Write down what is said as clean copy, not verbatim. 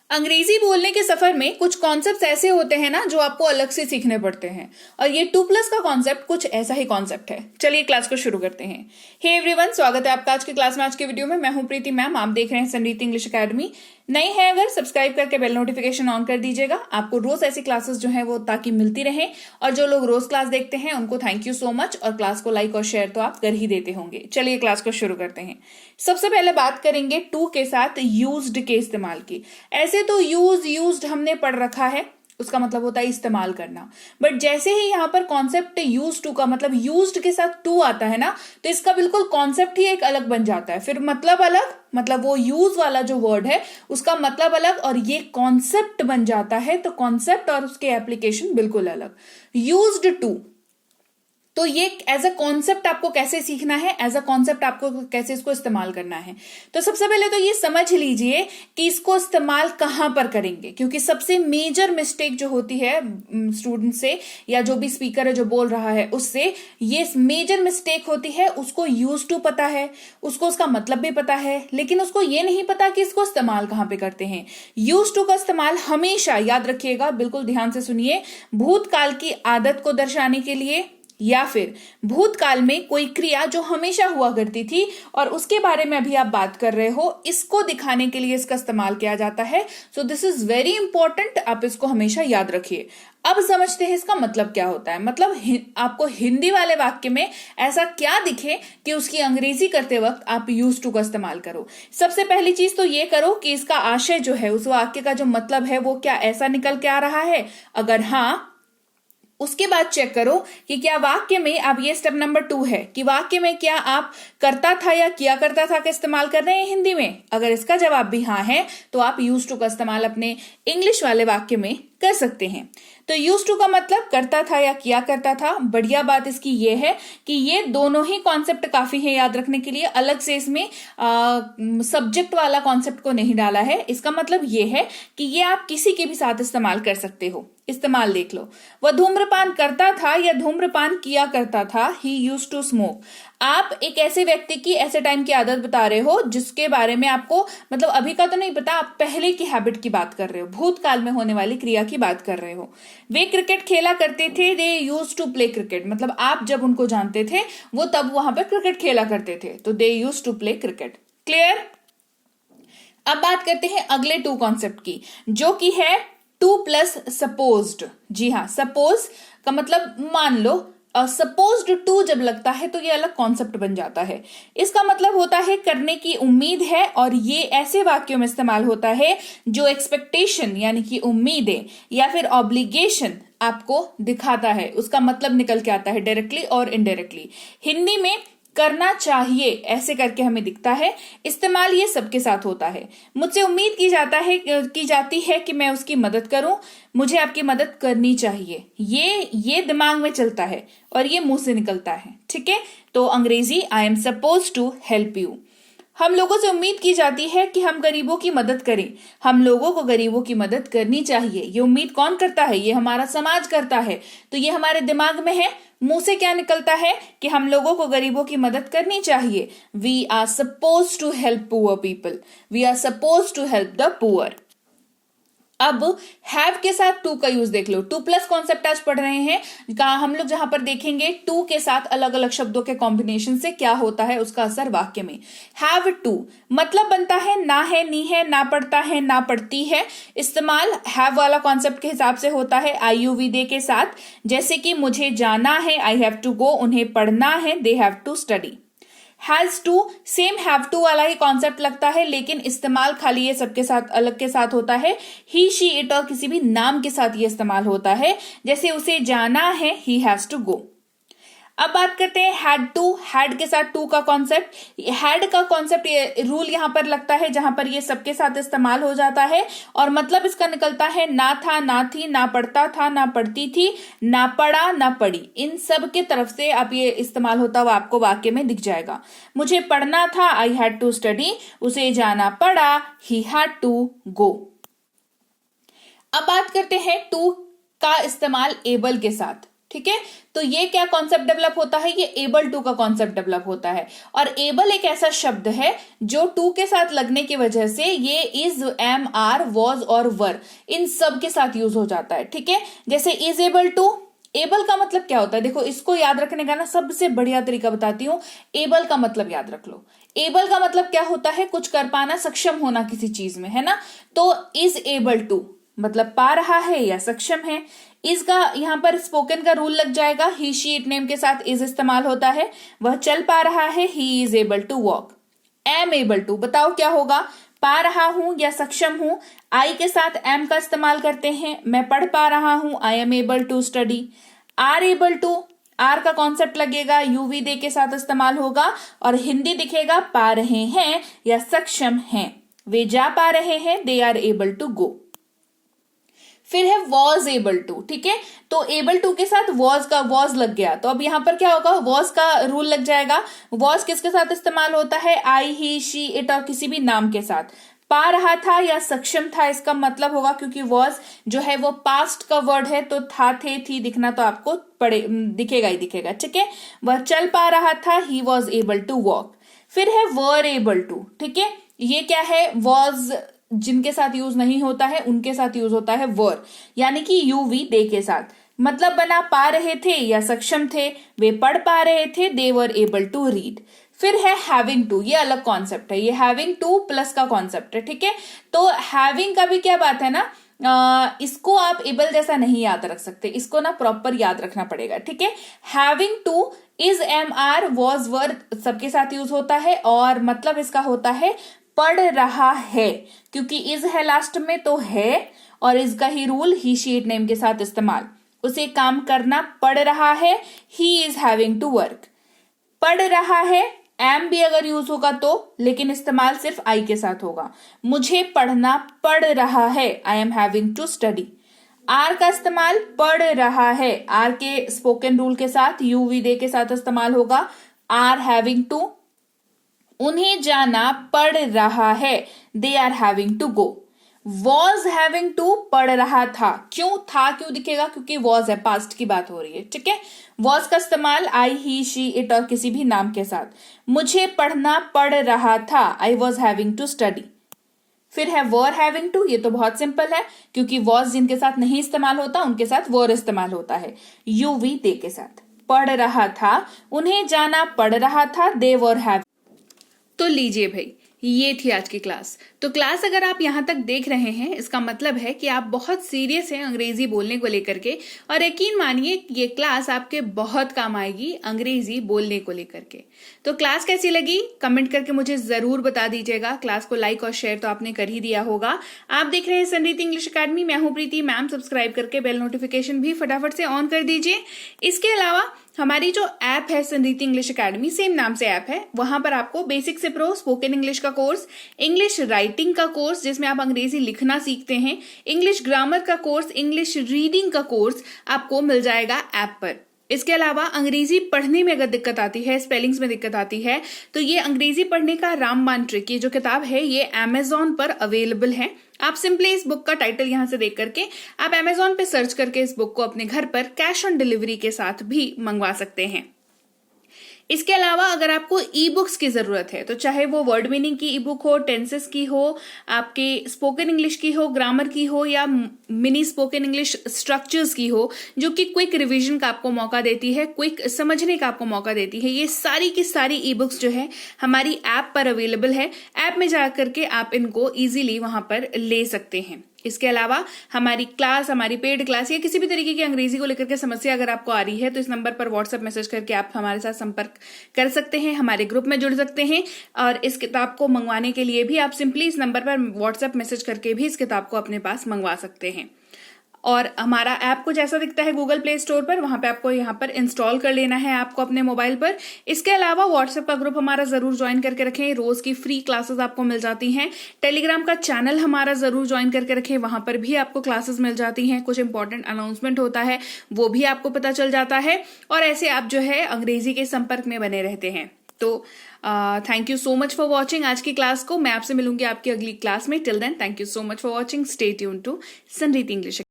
अंग्रेजी बोलने के सफर में कुछ कॉन्सेप्ट्स ऐसे होते हैं ना जो आपको अलग से सीखने पड़ते हैं, और ये 2+ का कॉन्सेप्ट कुछ ऐसा ही कॉन्सेप्ट है। चलिए क्लास को शुरू करते हैं। हे एवरीवन, स्वागत है आपका आज की क्लास में। आज के वीडियो में मैं हूं प्रीति मैम, आप देख रहे हैं समृद्धि इंग्लिश अकेडमी। नए हैं अगर, सब्सक्राइब करके बेल नोटिफिकेशन ऑन कर दीजिएगा। आपको रोज ऐसी क्लासेस जो है वो ताकि मिलती रहे, और जो लोग रोज क्लास देखते हैं उनको थैंक यू सो मच, और क्लास को लाइक और शेयर तो आप कर ही देते होंगे। चलिए क्लास को शुरू करते हैं। सबसे पहले बात करेंगे टू के साथ यूज्ड के इस्तेमाल की। ऐसे तो यूज्ड हमने पढ़ रखा है, उसका मतलब होता है इस्तेमाल करना। बट जैसे ही यहाँ पर कॉन्सेप्ट यूज टू का मतलब यूज्ड के साथ टू आता है ना, तो इसका बिल्कुल कॉन्सेप्ट ही एक अलग बन जाता है। फिर मतलब अलग, मतलब वो यूज वाला जो वर्ड है उसका मतलब अलग, और ये कॉन्सेप्ट बन जाता है। तो कॉन्सेप्ट और उसके एप्लीकेशन बिल्कुल अलग। यूज्ड टू, तो ये एज अ कॉन्सेप्ट आपको कैसे सीखना है, एज अ कॉन्सेप्ट आपको कैसे इसको इस्तेमाल करना है। तो सबसे पहले तो ये समझ लीजिए कि इसको इस्तेमाल कहां पर करेंगे, क्योंकि सबसे मेजर मिस्टेक जो होती है स्टूडेंट से या जो भी स्पीकर है जो बोल रहा है उससे, ये मेजर मिस्टेक होती है। उसको यूज टू पता है, उसको उसका मतलब भी पता है, लेकिन उसको ये नहीं पता कि इसको इस्तेमाल कहां पे करते हैं। यूज टू का इस्तेमाल हमेशा याद रखिएगा, बिल्कुल ध्यान से सुनिए, भूतकाल की आदत को दर्शाने के लिए, या फिर भूतकाल में कोई क्रिया जो हमेशा हुआ करती थी और उसके बारे में अभी आप बात कर रहे हो, इसको दिखाने के लिए इसका इस्तेमाल किया जाता है। So this is very important, आप इसको हमेशा याद रखिए। अब समझते हैं इसका मतलब क्या होता है। मतलब आपको हिंदी वाले वाक्य में ऐसा क्या दिखे कि उसकी अंग्रेजी करते वक्त आप यूज टू का इस्तेमाल करो। सबसे पहली चीज तो ये करो कि इसका आशय जो है, उस वाक्य का जो मतलब है वो क्या ऐसा निकल के आ रहा है। अगर हाँ, उसके बाद चेक करो कि क्या वाक्य में, अब ये स्टेप नंबर 2 है कि वाक्य में क्या आप करता था या किया करता था का इस्तेमाल कर रहे हैं हिंदी में। अगर इसका जवाब भी हाँ है तो आप यूज टू का इस्तेमाल अपने इंग्लिश वाले वाक्य में कर सकते हैं। तो यूज टू का मतलब करता था या किया करता था। बढ़िया बात इसकी ये है कि ये दोनों ही कॉन्सेप्ट काफी है याद रखने के लिए। अलग से इसमें सब्जेक्ट वाला कॉन्सेप्ट को नहीं डाला है। इसका मतलब ये है कि ये आप किसी के भी साथ इस्तेमाल कर सकते हो। इस्तेमाल देख लो, वह धूम्रपान करता था या धूम्रपान किया करता था। ही यूज टू स्मोक। आप एक ऐसे व्यक्ति की ऐसे टाइम की आदत बता रहे हो जिसके बारे में आपको मतलब अभी का तो नहीं पता, आप पहले की हैबिट की बात कर रहे हो, भूतकाल में होने वाली क्रिया की बात कर रहे हो। वे क्रिकेट खेला करते थे। दे यूज टू प्ले क्रिकेट, मतलब आप जब उनको जानते थे वो तब वहां पर क्रिकेट खेला करते थे, तो they used to play cricket. Clear. अब बात करते हैं अगले टू कॉन्सेप्ट की, जो कि है टू प्लस सपोज्ड। जी हाँ, सपोज का मतलब मान लो, सपोज्ड टू जब लगता है तो ये अलग कॉन्सेप्ट बन जाता है। इसका मतलब होता है करने की उम्मीद है, और ये ऐसे वाक्यों में इस्तेमाल होता है जो एक्सपेक्टेशन यानी कि उम्मीदें या फिर ऑब्लिगेशन आपको दिखाता है। उसका मतलब निकल के आता है डायरेक्टली और इनडायरेक्टली। हिंदी में करना चाहिए ऐसे करके हमें दिखता है। इस्तेमाल ये सबके साथ होता है। मुझसे उम्मीद की जाती है कि मैं उसकी मदद करूं। मुझे आपकी मदद करनी चाहिए। ये दिमाग में चलता है और ये मुंह से निकलता है। ठीक है, तो अंग्रेजी I am suppose to help you. हम लोगों से उम्मीद की जाती है कि हम गरीबों की मदद करें। हम लोगों को गरीबों की मदद करनी चाहिए। ये उम्मीद कौन करता है? ये हमारा समाज करता है। तो ये हमारे दिमाग में है। मुंह से क्या निकलता है कि हम लोगों को गरीबों की मदद करनी चाहिए। We are suppose to help poor people. We are suppose to help the poor. अब हैव के साथ टू का यूज देख लो। 2+ कॉन्सेप्ट आज पढ़ रहे हैं, हम लोग जहां पर देखेंगे टू के साथ अलग अलग शब्दों के कॉम्बिनेशन से क्या होता है उसका असर वाक्य में। हैव टू मतलब बनता है ना है, नी है, ना पढ़ता है, ना पढ़ती है। इस्तेमाल हैव वाला कॉन्सेप्ट के हिसाब से होता है आईयूवी दे के साथ, जैसे कि मुझे जाना है, आई हैव टू गो, उन्हें पढ़ना है, they have to study. Has to same have to वाला ही कॉन्सेप्ट लगता है, लेकिन इस्तेमाल खाली ये सबके साथ अलग के साथ होता है। ही, शी, इट और किसी भी नाम के साथ ये इस्तेमाल होता है, जैसे उसे जाना है, ही हैज टू गो। अब बात करते हैं हैड टू। हैड के साथ टू का कॉन्सेप्ट, हैड का कॉन्सेप्ट रूल यहां पर लगता है जहां पर ये सबके साथ इस्तेमाल हो जाता है, और मतलब इसका निकलता है ना था, ना थी, ना पढ़ता था, ना पढ़ती थी, ना पढ़ा, ना पढ़ी। इन सब के तरफ से आप ये इस्तेमाल होता हुआ आपको वाक्य में दिख जाएगा। मुझे पढ़ना था, आई हैड टू स्टडी, उसे जाना पड़ा, ही हैड टू गो। अब बात करते हैं टू का इस्तेमाल एबल के साथ। ठीक है, तो ये क्या कॉन्सेप्ट डेवलप होता है, ये एबल टू का कॉन्सेप्ट डेवलप होता है। और एबल एक ऐसा शब्द है जो टू के साथ लगने की वजह से ये इज, एम, आर, वॉज और वर इन सब के साथ यूज हो जाता है। ठीक है, जैसे इज एबल टू, एबल का मतलब क्या होता है, देखो इसको याद रखने का ना सबसे बढ़िया तरीका बताती हूँ। एबल का मतलब याद रख लो। एबल का मतलब क्या होता है, कुछ कर पाना, सक्षम होना किसी चीज में, है ना। तो इज एबल टू मतलब पा रहा है या सक्षम है। इज का यहाँ पर स्पोकन का रूल लग जाएगा, ही शी इट नेम के साथ इज इस्तेमाल होता है, वह चल पा रहा है, he is able to walk. Am able to, बताओ क्या होगा, पा रहा हूं या सक्षम हूं, आई के साथ एम का इस्तेमाल करते हैं, मैं पढ़ पा रहा हूं, I am able to study. Are able to, are का कॉन्सेप्ट लगेगा, यूवी दे के साथ इस्तेमाल होगा और हिंदी दिखेगा, पा रहे हैं या सक्षम हैं, वे जा पा रहे हैं, they are able to go. फिर है वॉज एबल टू, ठीक है, तो एबल टू के साथ वॉज का वॉज लग गया, तो अब यहां पर क्या होगा, वॉज का रूल लग जाएगा। वॉज किसके साथ इस्तेमाल होता है, आई, ही, शी, इट और किसी भी नाम के साथ। पा रहा था या सक्षम था, इसका मतलब होगा, क्योंकि वॉज जो है वो पास्ट का वर्ड है, तो था, थे, थी दिखना तो आपको पड़े दिखेगा ही दिखेगा। ठीक है, वह चल पा रहा था, he was able to walk. फिर है वर एबल टू, ठीक है, ये क्या है, वॉज जिनके साथ यूज नहीं होता है उनके साथ यूज होता है वर, यानी कि यूवी दे के साथ। मतलब बना पा रहे थे या सक्षम थे, वे पढ़ पा रहे थे, दे वर एबल टू रीड। फिर है हैविंग टू, ये अलग कॉन्सेप्ट है, ये हैविंग टू प्लस का कॉन्सेप्ट है। ठीक है, तो हैविंग का भी क्या बात है ना, इसको आप एबल जैसा नहीं याद रख सकते, इसको ना प्रॉपर याद रखना पड़ेगा। ठीक है, having to is, am, are, was, were सबके साथ यूज होता है और मतलब इसका होता है पढ़ रहा है, क्योंकि इज है लास्ट में तो है, और इसका ही rule he she it name के साथ इस्तेमाल, उसे काम करना पड़ रहा है, he is having to work. पढ़ रहा है, एम भी अगर यूज होगा तो, लेकिन इस्तेमाल सिर्फ आई के साथ होगा, मुझे पढ़ना पड़ रहा है, I am having to study. Are का इस्तेमाल पढ़ रहा है, आर के स्पोकन रूल के साथ, यूवी दे के साथ इस्तेमाल होगा, आर हैविंग टू। उन्हें जाना पड़ रहा है, they are having to go. Was having to, पढ़ रहा था, क्यों था क्यों दिखेगा, क्योंकि वॉज है, पास्ट की बात हो रही है। ठीक है, वॉज का इस्तेमाल आई, ही, शी, इट और किसी भी नाम के साथ। मुझे पढ़ना पड़ रहा था, I was having to study. फिर है वर हैविंग टू, ये तो बहुत सिंपल है, क्योंकि वॉज जिनके साथ नहीं इस्तेमाल होता उनके साथ वर इस्तेमाल होता है, यूवी दे के साथ। पढ़ रहा था, उन्हें जाना पड़ रहा था, दे वर हैविंग। तो लीजिए भाई, ये थी आज की क्लास। तो क्लास अगर आप यहाँ तक देख रहे हैं, इसका मतलब है कि आप बहुत सीरियस हैं अंग्रेजी बोलने को लेकर के, और यकीन मानिए ये क्लास आपके बहुत काम आएगी अंग्रेजी बोलने को लेकर के। तो क्लास कैसी लगी कमेंट करके मुझे जरूर बता दीजिएगा। क्लास को लाइक और शेयर तो आपने कर ही दिया होगा। आप देख रहे हैं संरीति इंग्लिश अकेडमी, मैं हूं प्रीति मैम। सब्सक्राइब करके बेल नोटिफिकेशन भी फटाफट से ऑन कर दीजिए। इसके अलावा हमारी जो ऐप है संरीति इंग्लिश अकेडमी, सेम नाम से ऐप है, वहां पर आपको बेसिक से प्रो स्पोकन इंग्लिश का कोर्स, इंग्लिश राइटिंग का कोर्स जिसमें आप अंग्रेजी लिखना सीखते हैं, इंग्लिश ग्रामर का कोर्स, इंग्लिश रीडिंग का कोर्स आपको मिल जाएगा ऐप पर। इसके अलावा अंग्रेजी पढ़ने में अगर दिक्कत आती है, स्पेलिंग्स में दिक्कत आती है, तो ये अंग्रेजी पढ़ने का रामबाण ट्रिक, ये जो किताब है ये अमेजॉन पर अवेलेबल है। आप सिंपली इस बुक का टाइटल यहां से देख करके आप अमेजॉन पे सर्च करके इस बुक को अपने घर पर कैश ऑन डिलीवरी के साथ भी मंगवा सकते हैं। इसके अलावा अगर आपको ई बुक्स की जरूरत है, तो चाहे वो वर्ड मीनिंग की ई बुक हो, टेंसेस की हो, आपके स्पोकन इंग्लिश की हो, ग्रामर की हो, या मिनी स्पोकन इंग्लिश स्ट्रक्चर्स की हो, जो कि क्विक रिवीजन का आपको मौका देती है, क्विक समझने का आपको मौका देती है, ये सारी की सारी ई बुक्स जो है हमारी ऐप पर अवेलेबल है। ऐप में जाकर के आप इनको इजीली वहां पर ले सकते हैं। इसके अलावा हमारी क्लास, हमारी पेड क्लास या किसी भी तरीके की अंग्रेजी को लेकर के समस्या अगर आपको आ रही है, तो इस नंबर पर व्हाट्सएप मैसेज करके आप हमारे साथ संपर्क कर सकते हैं, हमारे ग्रुप में जुड़ सकते हैं। और इस किताब को मंगवाने के लिए भी आप सिंपली इस नंबर पर व्हाट्सएप मैसेज करके भी इस किताब को अपने पास मंगवा सकते हैं। और हमारा ऐप कुछ ऐसा दिखता है गूगल प्ले स्टोर पर, वहां पे आपको यहाँ पर इंस्टॉल कर लेना है आपको अपने मोबाइल पर। इसके अलावा व्हाट्सएप का ग्रुप हमारा जरूर ज्वाइन करके रखें, रोज की फ्री क्लासेस आपको मिल जाती हैं। टेलीग्राम का चैनल हमारा जरूर ज्वाइन करके रखें, वहां पर भी आपको क्लासेस मिल जाती हैं, कुछ इंपॉर्टेंट अनाउंसमेंट होता है वो भी आपको पता चल जाता है, और ऐसे आप जो है अंग्रेजी के संपर्क में बने रहते हैं। तो thank you so much for watching आज की क्लास को। मैं आपसे मिलूंगी आपकी अगली क्लास में। Till then thank you so much for watching. Stay tuned to Sanriti English.